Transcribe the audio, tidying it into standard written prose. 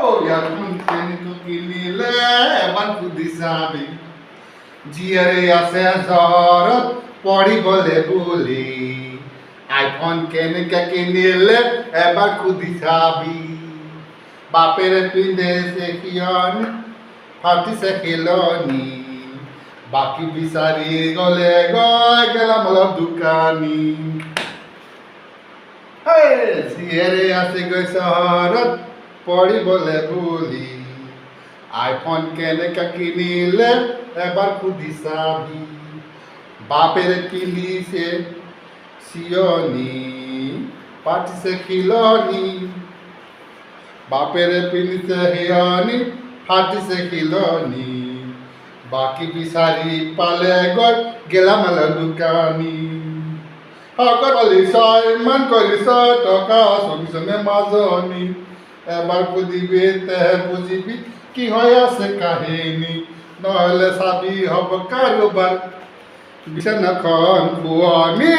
এখন কেনিটো কিনিলে এবাৰ সুধি চাবি জীয়াৰী আছে জ্বৰত পঢ়িবলে বুলি আইফোন কেনেকে কিনিলে এবাৰ সুধি চাবি বাপেৰে পিন্ধেছে কিয়নি ফাটিছে খিলনি বাকী বিচাৰি গ'লে গেলামালৰ দোকানী জীয়াৰী আছে গৈ চহৰত পঢ়িবলে বুলি আইফোন কেনেকে কিনিলে এবাৰ সুধি চাবি বাপেৰে পিন্ধিছে চিয়নি পাতিছে খিলনি বাপেৰে পিন্ধিছে হিয়নি ফাটিছে খিলনি বাকী বিচাৰি পালে গৈ গেলামালৰ দোকানী ইমান কৰিছ টকা চবিছনে মাজনী এবাৰ সুধিবি তেহে বুজিবি কি হৈ আছে কাহিনী নহ'লে চাবি হ'ব কাৰোবাৰ বিছনাখন শুৱনি